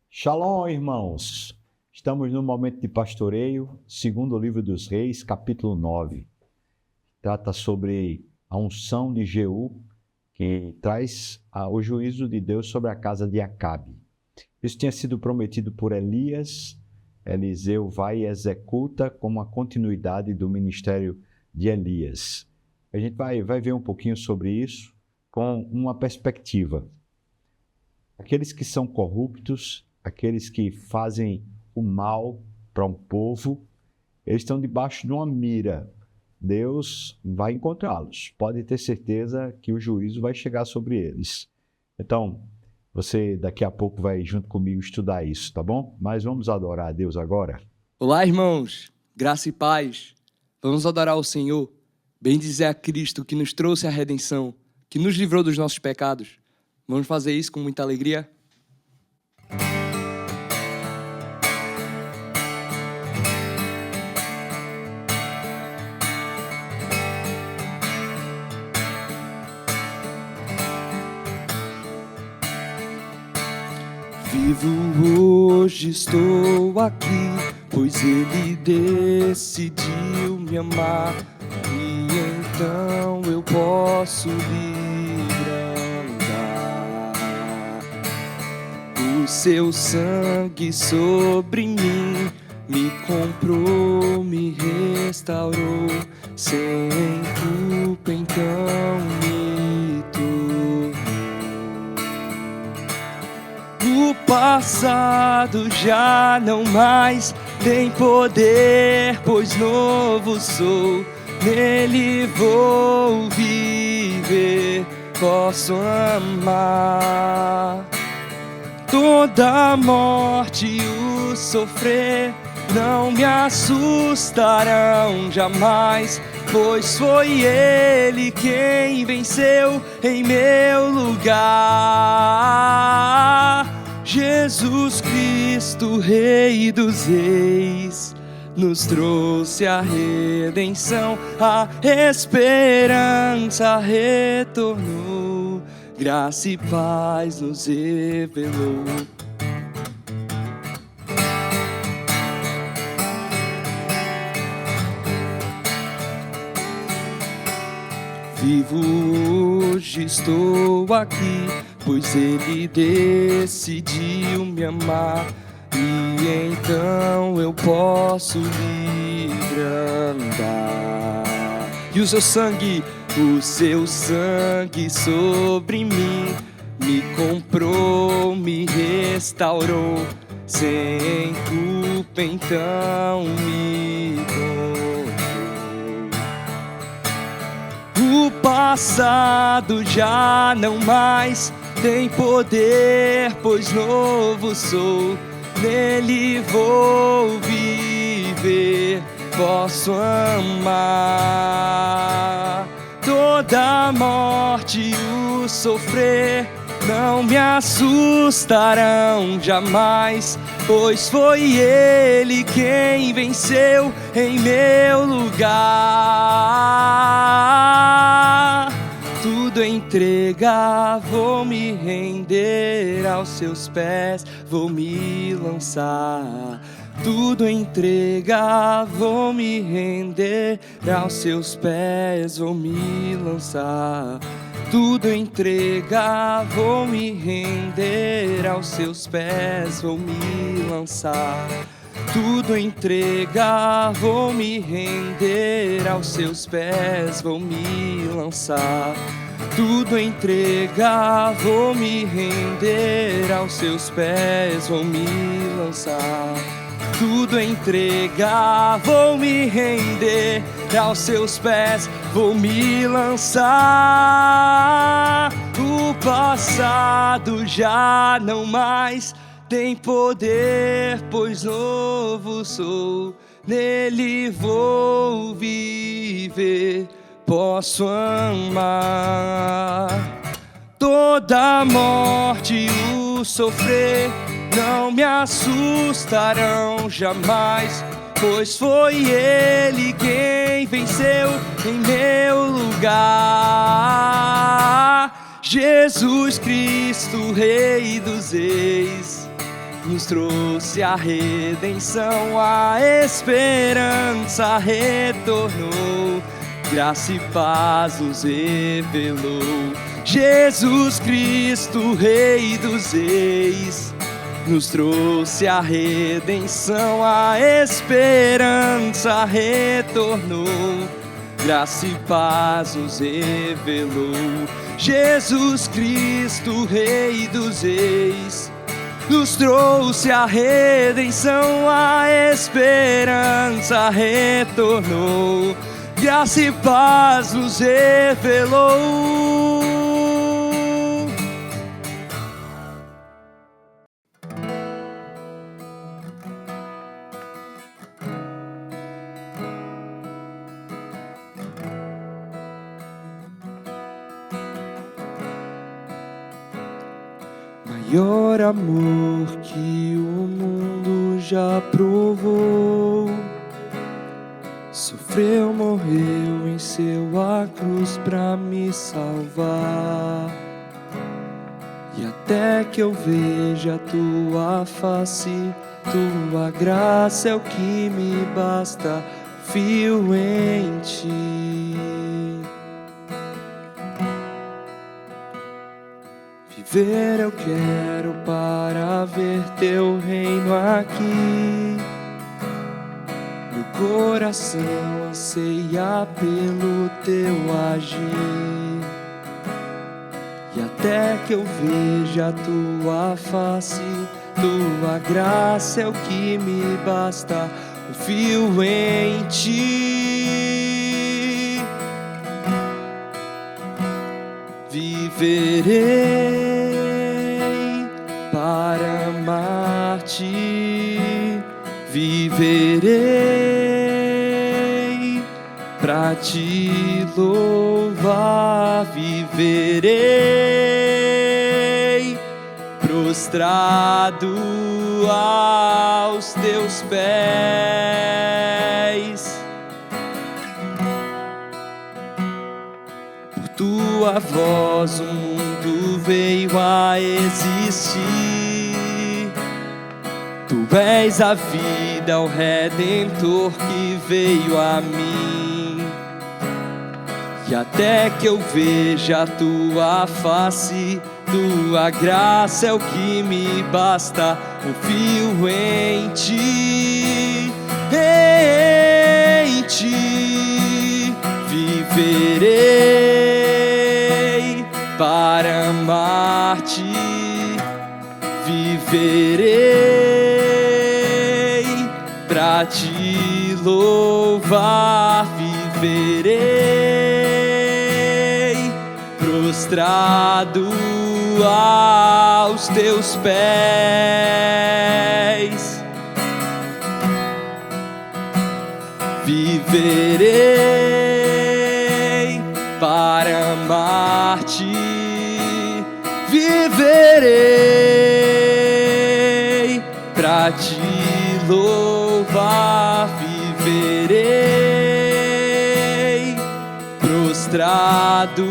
Shalom, irmãos! Estamos no momento de pastoreio, segundo o livro dos Reis, capítulo 9. Trata sobre a unção de Jeú, que traz o juízo de Deus sobre a casa de Acabe. Isso tinha sido prometido por Elias. Eliseu vai e executa como a continuidade do ministério de Elias. A gente vai ver um pouquinho sobre isso com uma perspectiva. Aqueles que são corruptos, aqueles que fazem o mal para um povo, eles estão debaixo de uma mira. Deus vai encontrá-los. Pode ter certeza que o juízo vai chegar sobre eles. Então, você daqui a pouco vai junto comigo estudar isso, tá bom? Mas vamos adorar a Deus agora. Olá, irmãos. Graça e paz. Vamos adorar o Senhor. Bendizer a Cristo que nos trouxe a redenção, que nos livrou dos nossos pecados. Vamos fazer isso com muita alegria? Vivo hoje, estou aqui, pois Ele decidiu me amar, e então eu posso livre andar. O seu sangue sobre mim me comprou, me restaurou, sem culpa então me tornou. O passado já não mais tem poder, pois novo sou. Nele vou viver, posso amar. Toda a morte e o sofrer não me assustarão jamais, pois foi Ele quem venceu em meu lugar. Jesus Cristo, Rei dos Reis, nos trouxe a redenção, a esperança retornou, graça e paz nos revelou. Vivo hoje, estou aqui, pois Ele decidiu me amar, e então eu posso livre andar. E o seu sangue sobre mim me comprou, me restaurou, sem culpa então me tornou. O passado já não mais tem poder, pois novo sou. Nele vou viver, posso amar. Toda a morte e o sofrer não me assustarão jamais, pois foi Ele quem venceu em meu lugar. Tudo entregar, vou me render aos seus pés, vou me lançar. Tudo entregar, vou me render aos seus pés, vou me lançar. Tudo entregar, vou me render aos seus pés, vou me lançar. Tudo entregar, vou me render aos seus pés, vou me lançar. Tudo entregar, vou me render aos seus pés, vou me lançar. Tudo entregar, vou me render aos seus pés, vou me lançar. O passado já não mais tem poder, pois novo sou. Nele vou viver, posso amar. Toda a morte e o sofrer não me assustarão jamais, pois foi Ele quem venceu em meu lugar. Jesus Cristo, Rei dos Reis, nos trouxe a redenção, a esperança retornou, graça e paz nos revelou. Jesus Cristo, Rei dos Reis, nos trouxe a redenção, a esperança retornou, graça e paz nos revelou. Jesus Cristo, Rei dos Reis, nos trouxe a redenção, a esperança retornou, graça e paz nos revelou. Maior amor que o mundo já provou, sofreu, morreu, venceu a cruz pra me salvar. E até que eu veja a tua face, tua graça é o que me basta, fio em ti. Viver eu quero para ver teu reino aqui. Meu coração anseia pelo teu agir. E até que eu veja a tua face, tua graça é o que me basta, confio em ti. Viverei para amar-te, viverei pra te louvar, viverei prostrado aos teus pés. Por tua voz o mundo veio a existir. Tu és a vida, o Redentor que veio a mim. E até que eu veja a tua face, tua graça é o que me basta, confio em ti, em ti. Viverei para amar-te, viverei pra te louvar, viverei prostrado aos teus pés. Viverei para amar-te, viverei pra te louvar, viverei prostrado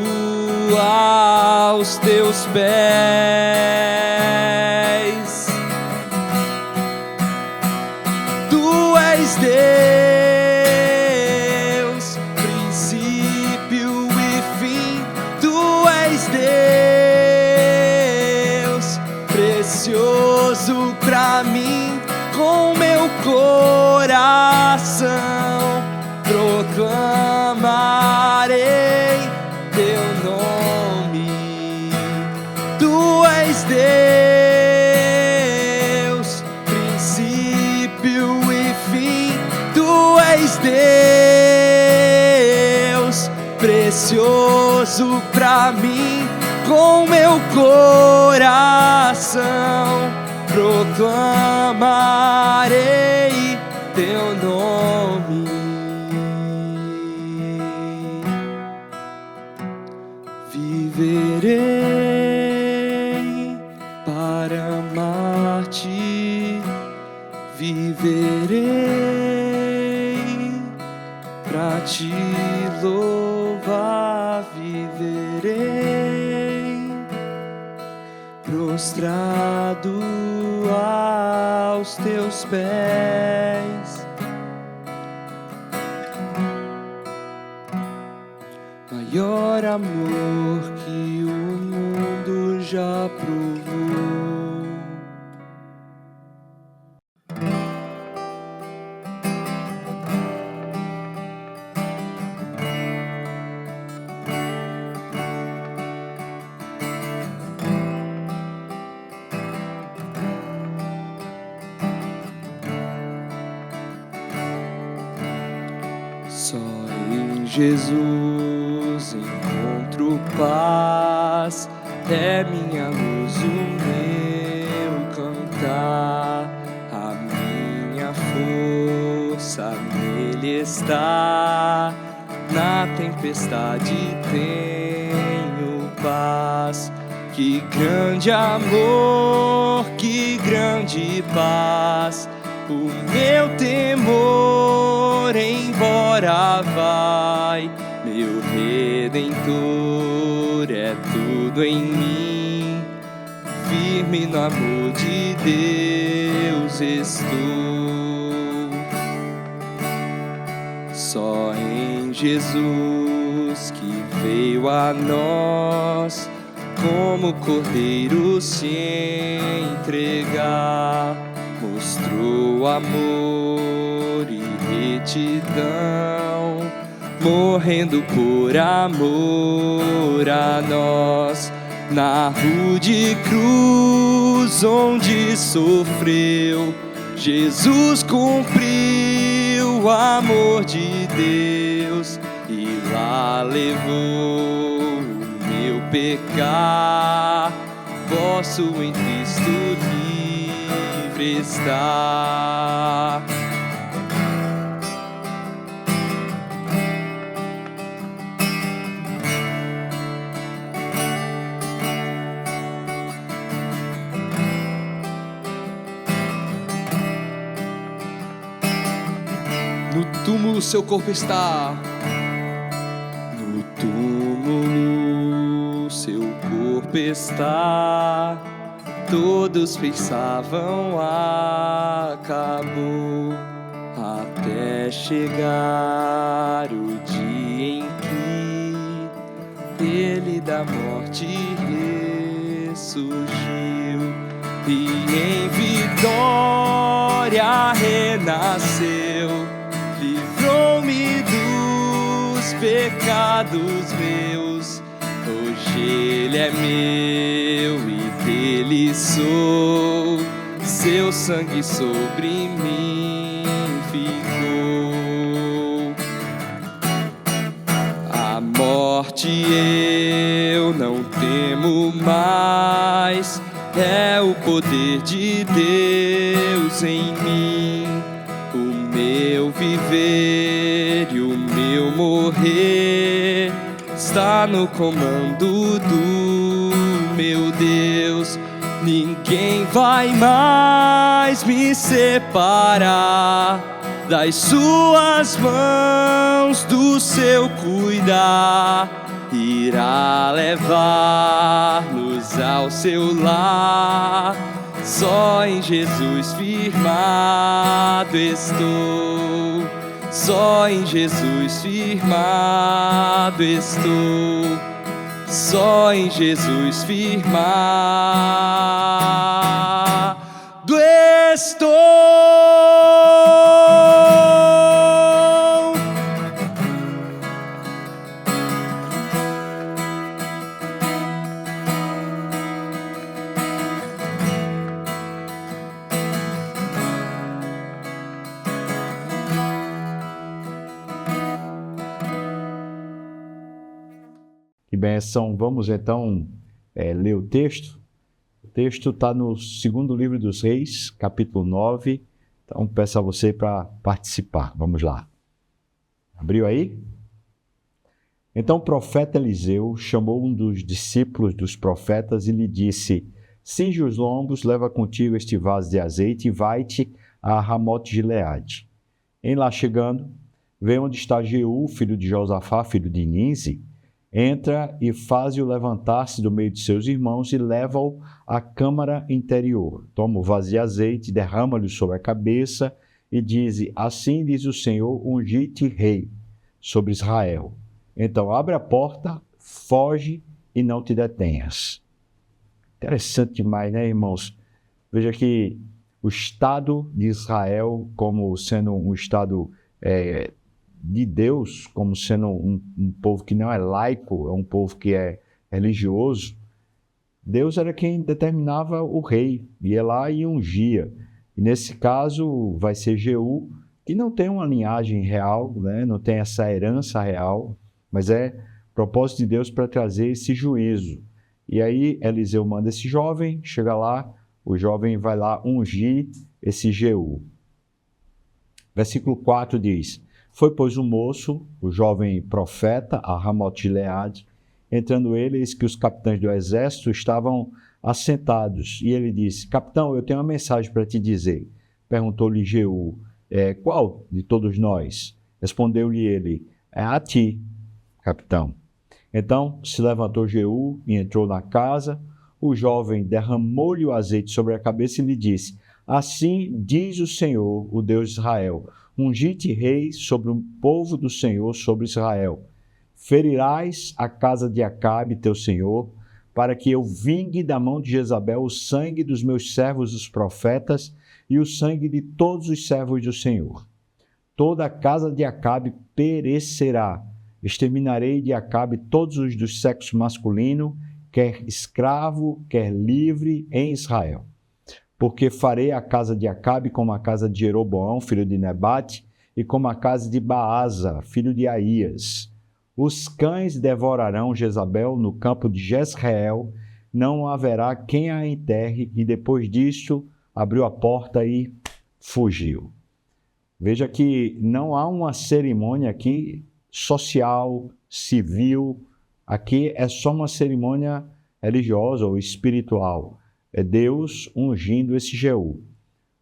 aos teus pés. Tu és Deus, princípio e fim. Tu és Deus, precioso pra mim. Com meu coração proclamarei teu nome. Tu és Deus, princípio e fim. Tu és Deus, precioso pra mim. Com meu coração proclamarei teu nome. Viverei para amar-te, viverei pra te louvar, viverei prostrado aos teus pés. Maior amor que o mundo já provou. Só em Jesus encontro paz, é minha luz, o meu cantar, a minha força nele está. Na tempestade tenho paz. Que grande amor, que grande paz. O meu temor embora vai, meu Redentor é tudo em mim. Firme no amor de Deus estou. Só em Jesus que veio a nós, como cordeiro se entregar. Mostrou amor e retidão, morrendo por amor a nós. Na rude cruz onde sofreu, Jesus cumpriu o amor de Deus e lá levou o meu pecar. Posso em Cristo livre estar. No túmulo seu corpo está. No túmulo seu corpo está. Todos pensavam acabou, até chegar o dia em que ele da morte ressurgiu e em vitória renasceu. Livrou-me dos pecados meus. Hoje ele é meu e dele sou. Seu sangue sobre mim ficou. A morte eu não temo mais. É o poder de Deus em mim. O meu viver e o meu morrer está no comando do meu Deus. Ninguém vai mais me separar das suas mãos, do seu cuidar. Irá levar-nos ao seu lar. Só em Jesus firmado estou. Só em Jesus firmado estou. Só em Jesus firmado estou. Que bênção! Vamos então ler o texto. O texto está no segundo livro dos Reis, capítulo 9. Então peço a você para participar. Vamos lá. Abriu aí? Então o profeta Eliseu chamou um dos discípulos dos profetas e lhe disse: cinge os lombos, leva contigo este vaso de azeite e vai-te a Ramote-Gileade. Em lá chegando, vê onde está Jeú, filho de Josafá, filho de Ninzi, entra e faz-o levantar-se do meio de seus irmãos e leva-o à câmara interior. Toma o vaso de azeite, derrama-lhe sobre a cabeça e diz: assim diz o Senhor, ungi-te rei sobre Israel. Então abre a porta, foge e não te detenhas. Interessante demais, né, irmãos? Veja que o Estado de Israel, como sendo um Estado de Deus, como sendo um povo que não é laico, é um povo que é religioso, Deus era quem determinava o rei, ia lá e ungia. E nesse caso vai ser Jeú, que não tem uma linhagem real, né? Não tem essa herança real, mas é propósito de Deus para trazer esse juízo. E aí Eliseu manda esse jovem, chega lá, o jovem vai lá ungir esse Jeú. Versículo 4 diz: foi, pois, o moço, o jovem profeta, a Ramote-Gileade, entrando ele, eis que os capitães do exército estavam assentados. E ele disse: capitão, eu tenho uma mensagem para te dizer. Perguntou-lhe Jeú: qual de todos nós? Respondeu-lhe ele: é a ti, capitão. Então se levantou Jeú e entrou na casa. O jovem derramou-lhe o azeite sobre a cabeça e lhe disse: assim diz o Senhor, o Deus de Israel: ungi-te rei sobre o povo do Senhor, sobre Israel. Ferirás a casa de Acabe, teu senhor, para que eu vingue da mão de Jezabel o sangue dos meus servos os profetas e o sangue de todos os servos do Senhor. Toda a casa de Acabe perecerá. Exterminarei de Acabe todos os do sexo masculino, quer escravo, quer livre, em Israel. Porque farei a casa de Acabe como a casa de Jeroboão, filho de Nebate, e como a casa de Baasa, filho de Aías. Os cães devorarão Jezabel no campo de Jezreel, não haverá quem a enterre, e depois disto abriu a porta e fugiu. Veja que não há uma cerimônia aqui social, civil, aqui é só uma cerimônia religiosa ou espiritual. É Deus ungindo esse Jeú.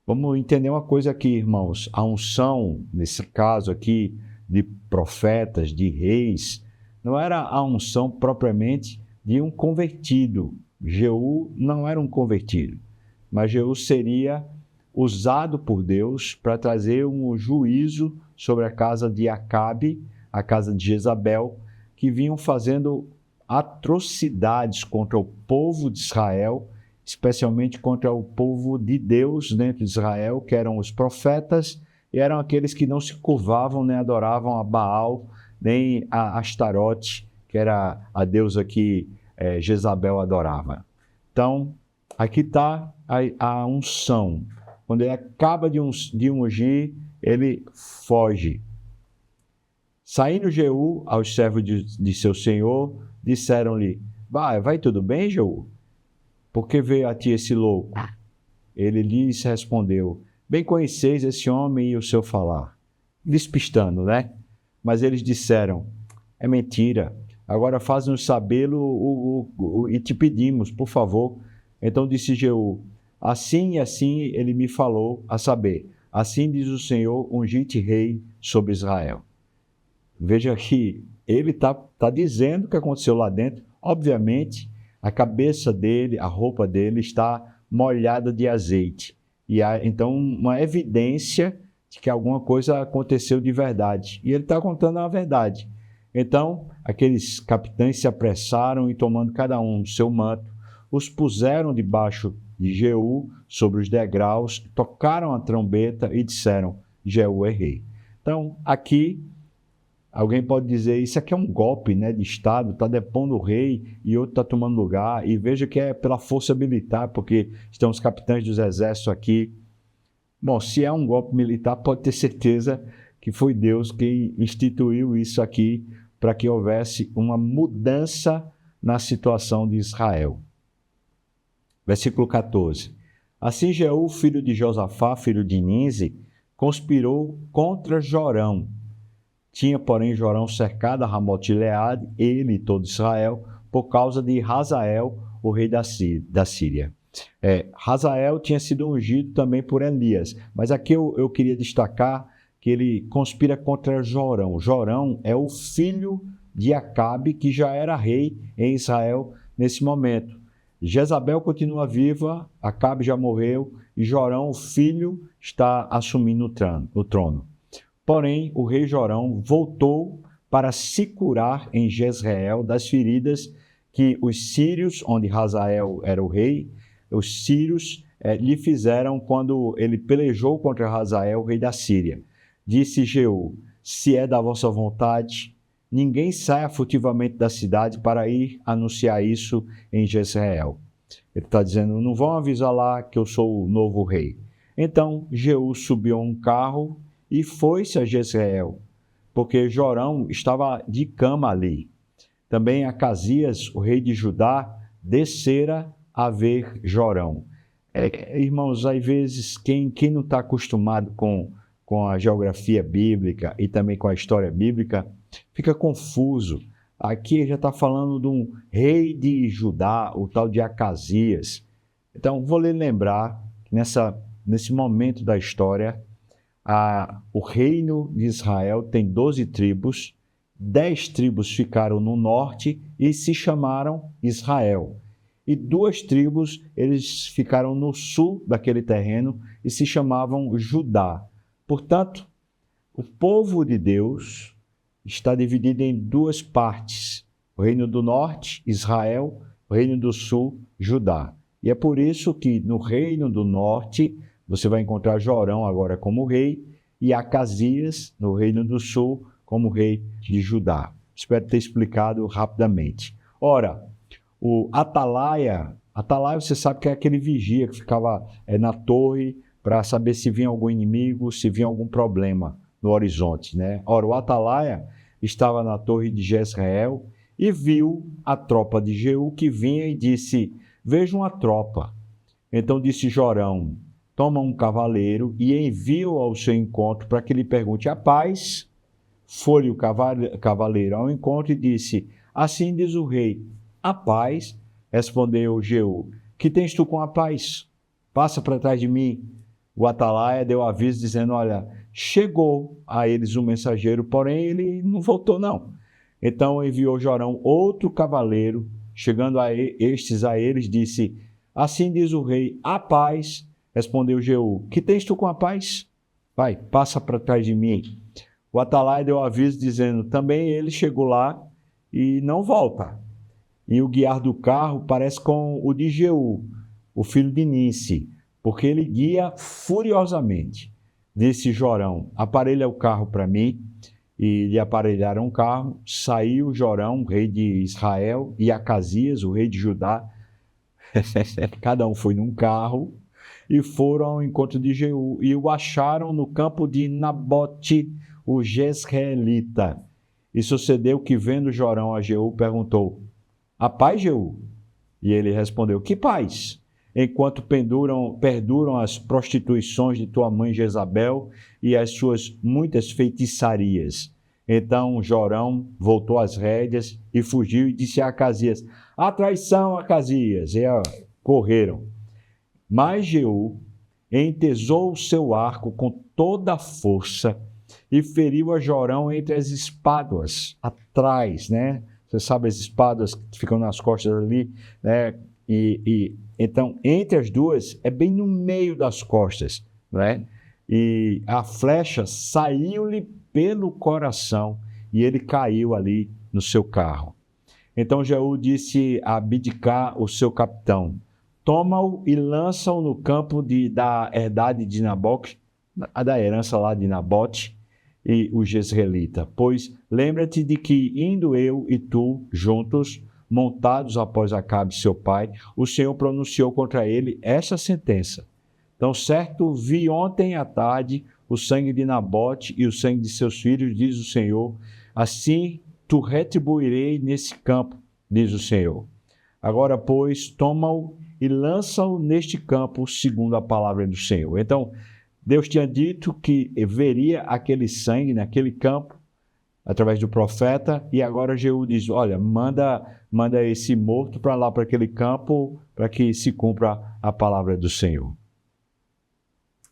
Vamos entender uma coisa aqui, irmãos. A unção, nesse caso aqui, de profetas, de reis, não era a unção propriamente de um convertido. Jeú não era um convertido, mas Jeú seria usado por Deus para trazer um juízo sobre a casa de Acabe, a casa de Jezabel, que vinham fazendo atrocidades contra o povo de Israel, especialmente contra o povo de Deus dentro de Israel, que eram os profetas, e eram aqueles que não se curvavam nem adoravam a Baal, nem a Astarote, que era a deusa que Jezabel adorava. Então, aqui está a unção. Quando ele acaba de ungir, ele foge. Saindo Jeú aos servos de seu senhor, disseram-lhe: vai tudo bem, Jeú? Por que veio a ti esse louco? Ele lhes respondeu: bem conheceis esse homem e o seu falar. Despistando, né? Mas eles disseram: é mentira. Agora faz-nos sabê-lo e te pedimos, por favor. Então disse Jeú: assim e assim ele me falou, a saber, assim diz o Senhor, ungi-te rei sobre Israel. Veja que ele está dizendo o que aconteceu lá dentro. Obviamente, a cabeça dele, a roupa dele está molhada de azeite. E há, então, uma evidência de que alguma coisa aconteceu de verdade. E ele está contando a verdade. Então, aqueles capitães se apressaram e, tomando cada um seu manto, os puseram debaixo de Jeú, sobre os degraus, tocaram a trombeta e disseram: Jeú é rei. Então, aqui, alguém pode dizer, isso aqui é um golpe, né, de Estado, está depondo o rei e outro está tomando lugar. E veja que é pela força militar, porque estão os capitães dos exércitos aqui. Bom, se é um golpe militar, pode ter certeza que foi Deus quem instituiu isso aqui para que houvesse uma mudança na situação de Israel. Versículo 14. Assim Jeú, filho de Josafá, filho de Nise, conspirou contra Jorão. Tinha, porém, Jorão cercado a Ramote-Gileade, ele e todo Israel, por causa de Hazael, o rei da Síria. Hazael tinha sido ungido também por Elias, mas aqui eu queria destacar que ele conspira contra Jorão. Jorão é o filho de Acabe, que já era rei em Israel nesse momento. Jezabel continua viva, Acabe já morreu e Jorão, o filho, está assumindo o trono. Porém, o rei Jorão voltou para se curar em Jezreel das feridas que os sírios, onde Hazael era o rei, os sírios lhe fizeram quando ele pelejou contra Hazael, rei da Síria. Disse Jeú: se é da vossa vontade, ninguém saia furtivamente da cidade para ir anunciar isso em Jezreel. Ele está dizendo: não vão avisar lá que eu sou o novo rei. Então Jeú subiu a um carro e foi-se a Jezreel, porque Jorão estava de cama ali. Também Acasias, o rei de Judá, descera a ver Jorão. Irmãos, às vezes, quem não está acostumado com a geografia bíblica e também com a história bíblica, fica confuso. Aqui já está falando de um rei de Judá, o tal de Acasias. Então, vou lhe lembrar que nesse momento da história, o reino de Israel tem 12 tribos, 10 tribos ficaram no norte e se chamaram Israel. E 2 tribos, eles ficaram no sul daquele terreno e se chamavam Judá. Portanto, o povo de Deus está dividido em 2 partes. O reino do norte, Israel, o reino do sul, Judá. E é por isso que no reino do norte, você vai encontrar Jorão agora como rei e Acasias, no reino do sul, como rei de Judá. Espero ter explicado rapidamente. Ora, o Atalaia você sabe que é aquele vigia que ficava na torre para saber se vinha algum inimigo, se vinha algum problema no horizonte, né? Ora, o Atalaia estava na torre de Jezreel e viu a tropa de Jeú que vinha e disse: vejo uma tropa. Então disse Jorão: toma um cavaleiro e envia-o ao seu encontro para que lhe pergunte a paz. Foi o cavaleiro ao encontro e disse: assim diz o rei, a paz. Respondeu Jeú: que tens tu com a paz? Passa para trás de mim. O Atalaia deu aviso dizendo: olha, chegou a eles um mensageiro, porém ele não voltou não. Então enviou Jorão outro cavaleiro, chegando a eles, disse: assim diz o rei, a paz. Respondeu Jeú: que tens tu com a paz? Vai, passa para trás de mim. O Atalaia deu aviso dizendo: também ele chegou lá e não volta. E o guiar do carro parece com o de Jeú, o filho de Nice, porque ele guia furiosamente. Disse Jorão: aparelha o carro para mim. E lhe aparelharam o carro. Saiu Jorão, rei de Israel, e Acasias, o rei de Judá. Cada um foi num carro e foram ao encontro de Jeú e o acharam no campo de Nabote, o Jezreelita. E sucedeu que, vendo Jorão a Jeú, perguntou: a paz, Jeú? E ele respondeu: que paz? Enquanto perduram as prostituições de tua mãe Jezabel e as suas muitas feitiçarias. Então Jorão voltou às rédeas e fugiu e disse a Acasias: a traição, Acasias! E correram. Mas Jeú entesou o seu arco com toda a força e feriu a Jorão entre as espáduas, atrás, né? Você sabe as espáduas que ficam nas costas ali, né? Então, entre as duas, é bem no meio das costas, né? E a flecha saiu-lhe pelo coração e ele caiu ali no seu carro. Então Jeú disse a Abidcar, o seu capitão: toma-o e lança-o no campo da herdade de Nabote, da herança lá de Nabote e o Jezreelita. Pois lembra-te de que, indo eu e tu juntos, montados após Acabe, seu pai, o Senhor pronunciou contra ele esta sentença: tão certo vi ontem à tarde o sangue de Nabote e o sangue de seus filhos, diz o Senhor, assim tu retribuirei nesse campo, diz o Senhor. Agora, pois, toma-o e lança-o neste campo, segundo a palavra do Senhor. Então, Deus tinha dito que veria aquele sangue naquele campo, através do profeta, e agora Jeú diz: olha, manda esse morto para lá, para aquele campo, para que se cumpra a palavra do Senhor.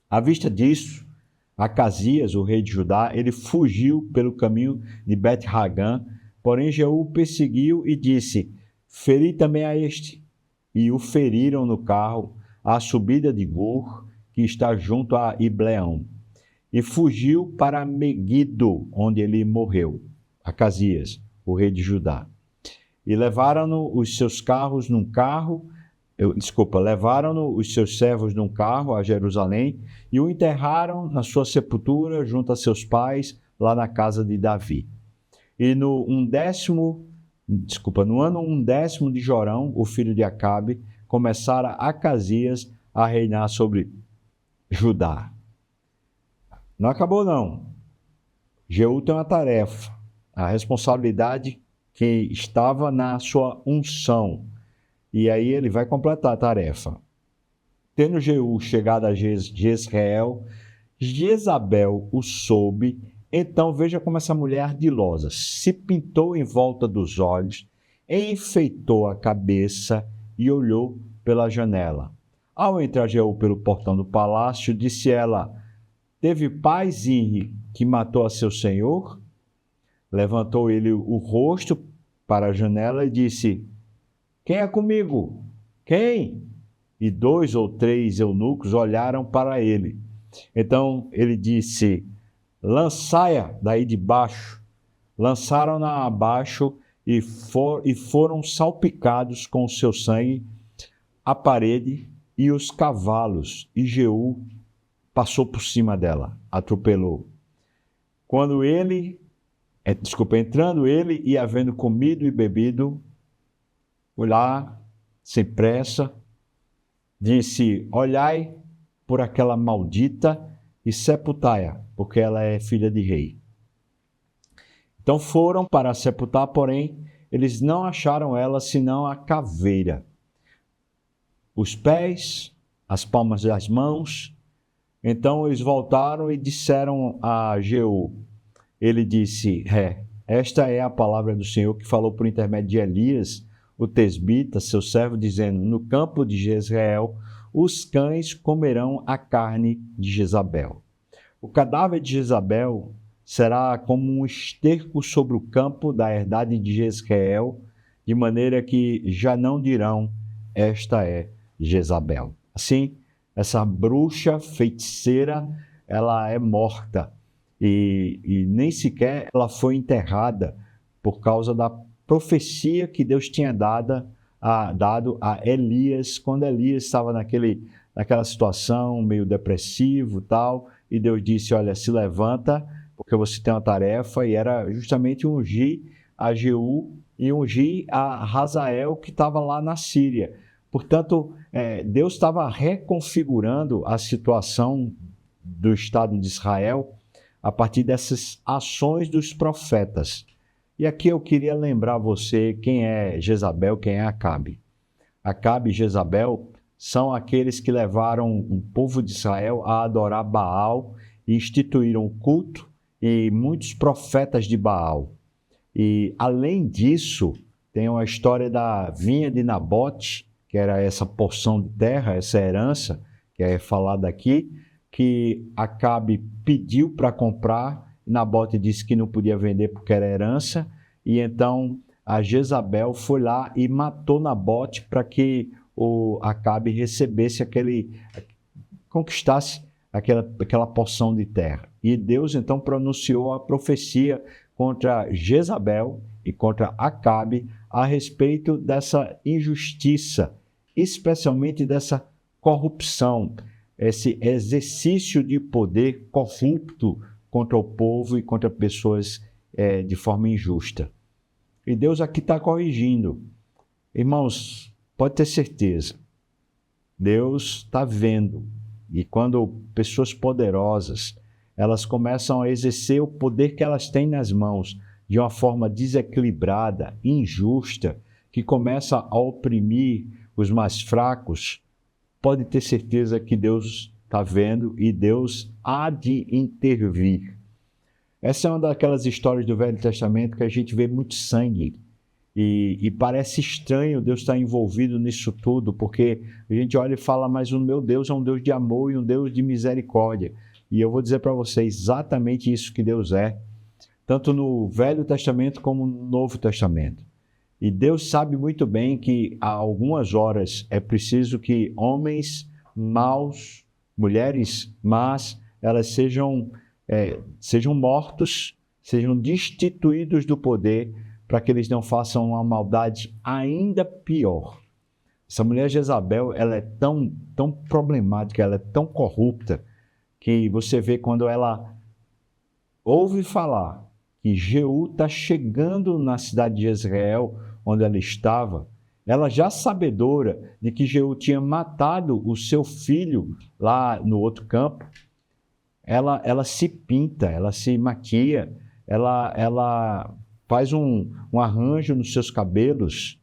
À vista disso, Acasias, o rei de Judá, ele fugiu pelo caminho de Bet-Hagã, Porém Jeú perseguiu e disse: feri também a este. E o feriram no carro, à subida de Gur, que está junto a Ibleão. E fugiu para Meguido, onde ele morreu, Acasias, o rei de Judá. E levaram-no os seus carros num carro, levaram-no os seus servos num carro a Jerusalém e o enterraram na sua sepultura junto a seus pais, lá na casa de Davi. E no ano 1º de Jorão, o filho de Acabe, começara Acasias a reinar sobre Judá. Não acabou, não. Jeú tem uma tarefa, a responsabilidade que estava na sua unção. E aí ele vai completar a tarefa. Tendo Jeú chegado a Jezreel, Jezabel o soube. Então veja como essa mulher ardilosa se pintou em volta dos olhos, enfeitou a cabeça e olhou pela janela. Ao entrar Jeú pelo portão do palácio, disse ela: teve paz Inri, que matou a seu senhor? Levantou ele o rosto para a janela e disse: quem é comigo? Quem? E 2 ou 3 eunucos olharam para ele. Então ele disse: lançai-a daí de baixo. Lançaram-na abaixo e foram salpicados com o seu sangue a parede e os cavalos, e Jeú passou por cima dela, atropelou. Entrando ele e havendo comido e bebido, foi lá, sem pressa, disse: olhai por aquela maldita e sepultai-a, porque ela é filha de rei. Então foram para sepultar, porém, eles não acharam ela senão a caveira, os pés, as palmas das mãos. Então eles voltaram e disseram a Jeú. Ele disse: esta é a palavra do Senhor que falou por intermédio de Elias, o tesbita, seu servo, dizendo: no campo de Jezreel, os cães comerão a carne de Jezabel. O cadáver de Jezabel será como um esterco sobre o campo da herdade de Jezreel, de maneira que já não dirão: esta é Jezabel. Assim, essa bruxa feiticeira, ela é morta e nem sequer ela foi enterrada por causa da profecia que Deus tinha dado a Elias, quando Elias estava naquela situação meio depressivo e tal, e Deus disse: olha, se levanta, porque você tem uma tarefa, e era justamente ungir a Jeú e ungir a Hazael, que estava lá na Síria. Portanto, Deus estava reconfigurando a situação do Estado de Israel a partir dessas ações dos profetas. E aqui eu queria lembrar você quem é Jezabel, quem é Acabe. Acabe e Jezabel são aqueles que levaram o povo de Israel a adorar Baal e instituíram o culto e muitos profetas de Baal. E, além disso, tem uma história da vinha de Nabote, que era essa porção de terra, essa herança, que é falada aqui, que Acabe pediu para comprar, Nabote disse que não podia vender porque era herança, e então a Jezabel foi lá e matou Nabote para que o Acabe recebesse conquistasse aquela porção de terra. E Deus então pronunciou a profecia contra Jezabel e contra Acabe a respeito dessa injustiça, especialmente dessa corrupção, esse exercício de poder corrupto contra o povo e contra pessoas de forma injusta. E Deus aqui está corrigindo. Irmãos, pode ter certeza, Deus está vendo. E quando pessoas poderosas, elas começam a exercer o poder que elas têm nas mãos de uma forma desequilibrada, injusta, que começa a oprimir os mais fracos, pode ter certeza que Deus está vendo e Deus há de intervir. Essa é uma daquelas histórias do Velho Testamento que a gente vê muito sangue. E parece estranho Deus estar envolvido nisso tudo, porque a gente olha e fala: mas o meu Deus é um Deus de amor e um Deus de misericórdia. E eu vou dizer para vocês exatamente isso que Deus é. tanto no Velho Testamento como no Novo Testamento. E Deus sabe muito bem que há algumas horas é preciso que homens maus, mulheres más, elas sejam mortos, sejam destituídos do poder, para que eles não façam uma maldade ainda pior. Essa mulher Jezabel, ela é tão problemática, ela é tão corrupta, que você vê quando ela ouve falar que Jeú está chegando na cidade de Jezreel, onde ela estava, ela já sabedora de que Jeú tinha matado o seu filho lá no outro campo, ela se pinta, ela se maquia, ela faz um arranjo nos seus cabelos.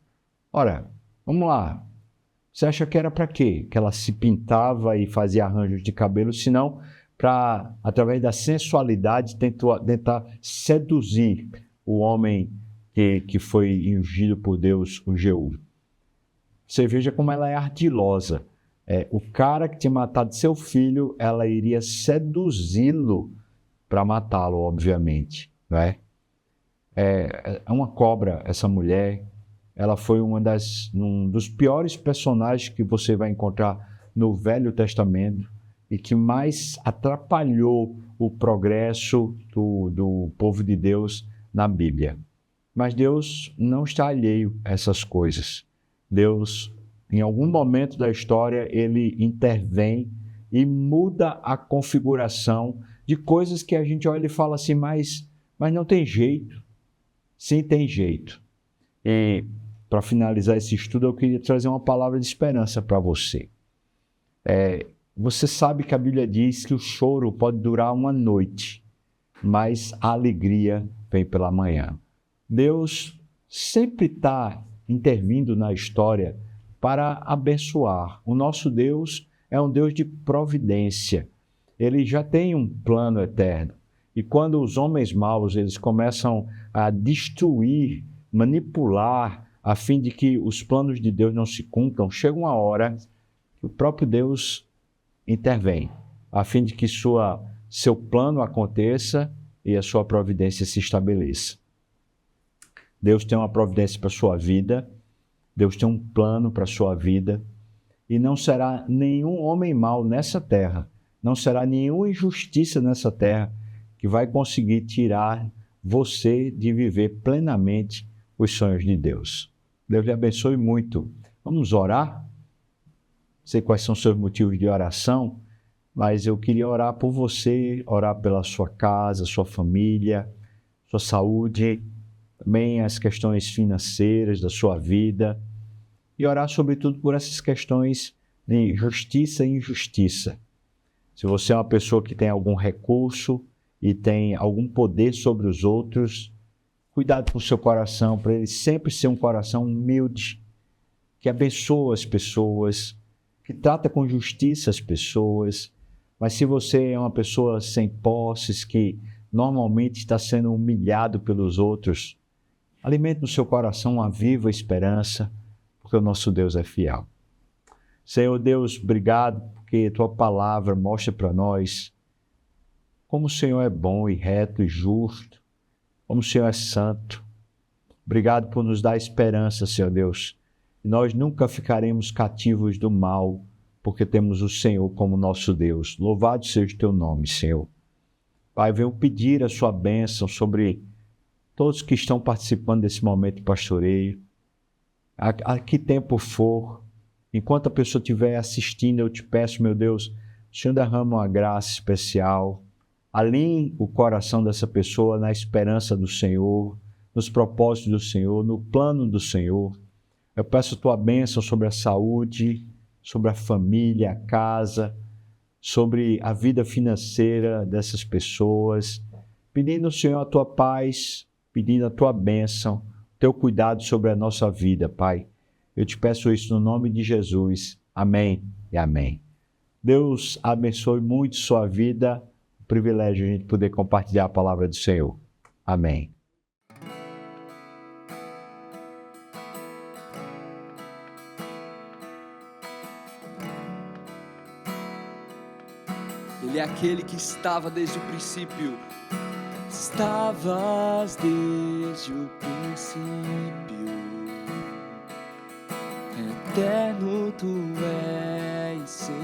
Ora, vamos lá, você acha que era para quê? Que ela se pintava e fazia arranjos de cabelo, senão para, através da sensualidade, tentar seduzir o homem que foi ungido por Deus, o Jeú. Você veja como ela é ardilosa. O cara que tinha matado seu filho, ela iria seduzi-lo para matá-lo, obviamente. Não é? É uma cobra, essa mulher. Ela foi um dos piores personagens que você vai encontrar no Velho Testamento e que mais atrapalhou o progresso do povo de Deus na Bíblia. Mas Deus não está alheio a essas coisas. Deus, em algum momento da história, ele intervém e muda a configuração de coisas que a gente olha e fala assim, mas não tem jeito. Sim, tem jeito. E para finalizar esse estudo, eu queria trazer uma palavra de esperança para você. Você sabe que a Bíblia diz que o choro pode durar uma noite, mas a alegria vem pela manhã. Deus sempre está intervindo na história para abençoar. O nosso Deus é um Deus de providência. Ele já tem um plano eterno. E quando os homens maus eles começam a destruir, manipular, a fim de que os planos de Deus não se cumpram, chega uma hora que o próprio Deus intervém, a fim de que seu plano aconteça e a sua providência se estabeleça. Deus tem uma providência para a sua vida, Deus tem um plano para a sua vida, e não será nenhum homem mau nessa terra, não será nenhuma injustiça nessa terra que vai conseguir tirar você de viver plenamente os sonhos de Deus. Deus lhe abençoe muito. Vamos orar? Não sei quais são os seus motivos de oração, mas eu queria orar por você, orar pela sua casa, sua família, sua saúde, também as questões financeiras da sua vida, e orar sobretudo por essas questões de justiça e injustiça. Se você é uma pessoa que tem algum recurso e tem algum poder sobre os outros, cuidado com o seu coração, para ele sempre ser um coração humilde, que abençoa as pessoas, que trata com justiça as pessoas. Mas se você é uma pessoa sem posses, que normalmente está sendo humilhado pelos outros, alimente no seu coração uma viva esperança, porque o nosso Deus é fiel. Senhor Deus, obrigado, porque Tua palavra mostra para nós como o Senhor é bom e reto e justo, como o Senhor é santo. Obrigado por nos dar esperança, Senhor Deus. E nós nunca ficaremos cativos do mal, porque temos o Senhor como nosso Deus. Louvado seja o Teu nome, Senhor. Pai, venho pedir a Sua bênção sobre todos que estão participando desse momento de pastoreio. A que tempo for, enquanto a pessoa estiver assistindo, eu te peço, meu Deus, o Senhor derrama uma graça especial. Alinhe o coração dessa pessoa na esperança do Senhor, nos propósitos do Senhor, no plano do Senhor. Eu peço a Tua bênção sobre a saúde, sobre a família, a casa, sobre a vida financeira dessas pessoas, pedindo, Senhor, a Tua paz, pedindo a Tua bênção, Teu cuidado sobre a nossa vida, Pai. Eu te peço isso no nome de Jesus. Amém e amém. Deus abençoe muito sua vida. Privilégio a gente poder compartilhar a palavra do Senhor. Amém. Ele é aquele que estava desde o princípio, estavas desde o princípio, eterno tu és, Senhor.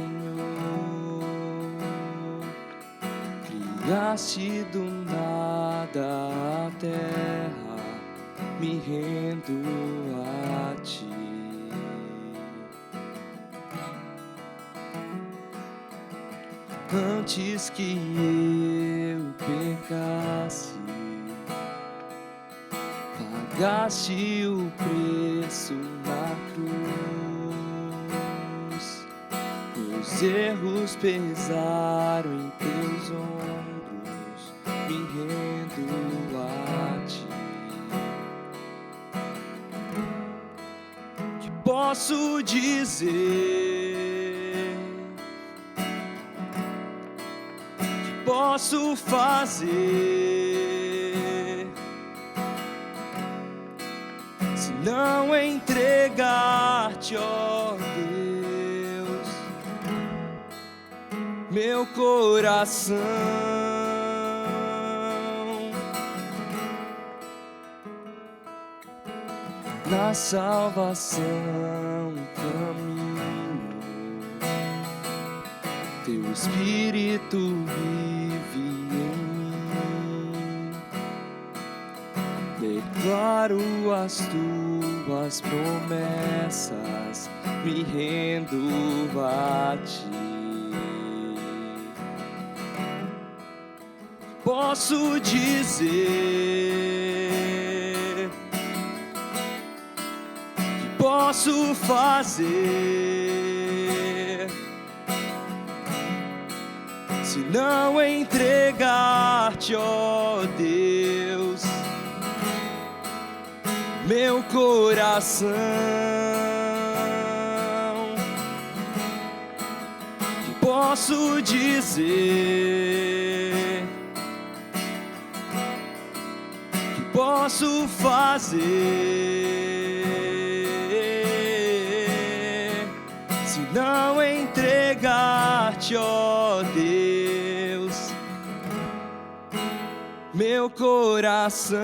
Criaste do nada a terra, me rendo a ti. Antes que eu pecasse, pagaste o preço na cruz. Meus erros pesaram em teus ombros, me rendo a ti. Que posso dizer? Posso fazer se não entregar-te, ó Deus, meu coração? Na salvação caminho, teu Espírito vive em mim. Declaro as tuas promessas, me rendo a ti. Posso dizer, que posso fazer se não entregar-te, ó Deus, meu coração? Que posso dizer? Que posso fazer se não entregar-te, ó Deus, meu coração?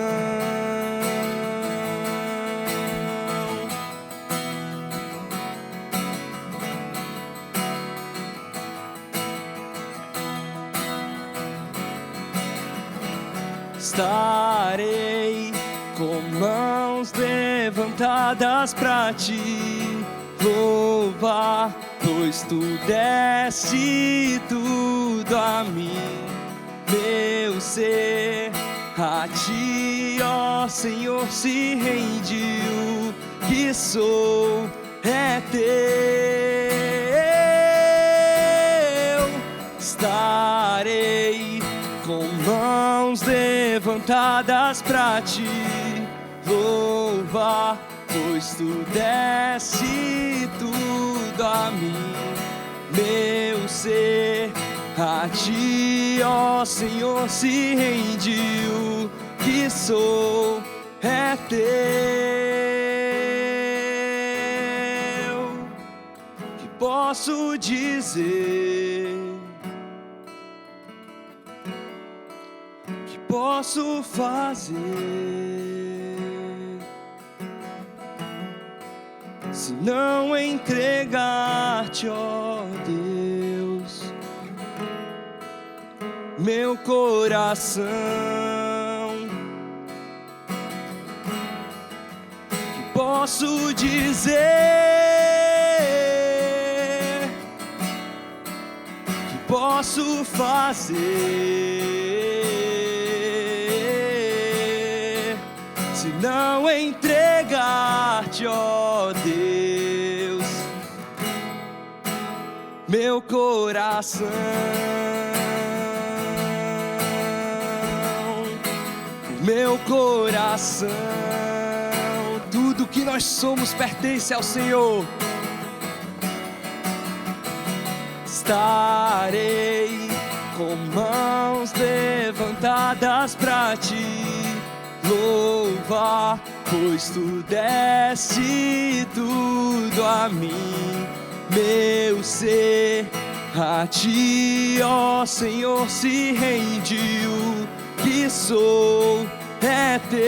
Estarei com mãos levantadas pra ti louvar, pois tu deste tudo a mim. Meu ser a ti, ó Senhor, se rendiu, que sou é teu. Estarei com mãos levantadas pra ti louvar, pois tu deste tudo a mim. Meu ser a ti, ó Senhor, se rendiu, que sou é teu. Que posso dizer? Que posso fazer se não entregar-te, ó Deus, meu coração? Que posso dizer? Que posso fazer se não entregar-te, ó Deus, meu coração? Meu coração, tudo que nós somos pertence ao Senhor. Estarei com mãos levantadas pra ti louvar, pois tu deste tudo a mim. Meu ser a ti, ó Senhor, se rendiu, que sou é teu.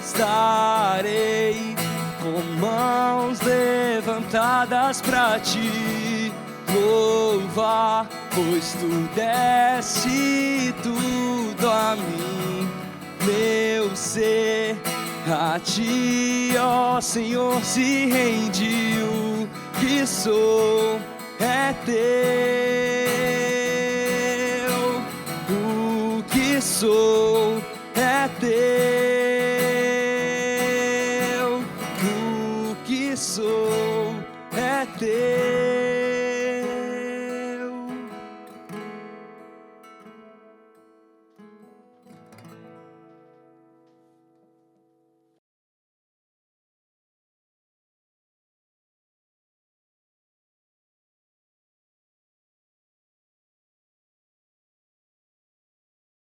Estarei com mãos levantadas pra te louvar, pois tu deste tudo a mim, meu ser. A ti, ó Senhor, se rendiu, que sou é teu. O que sou é teu.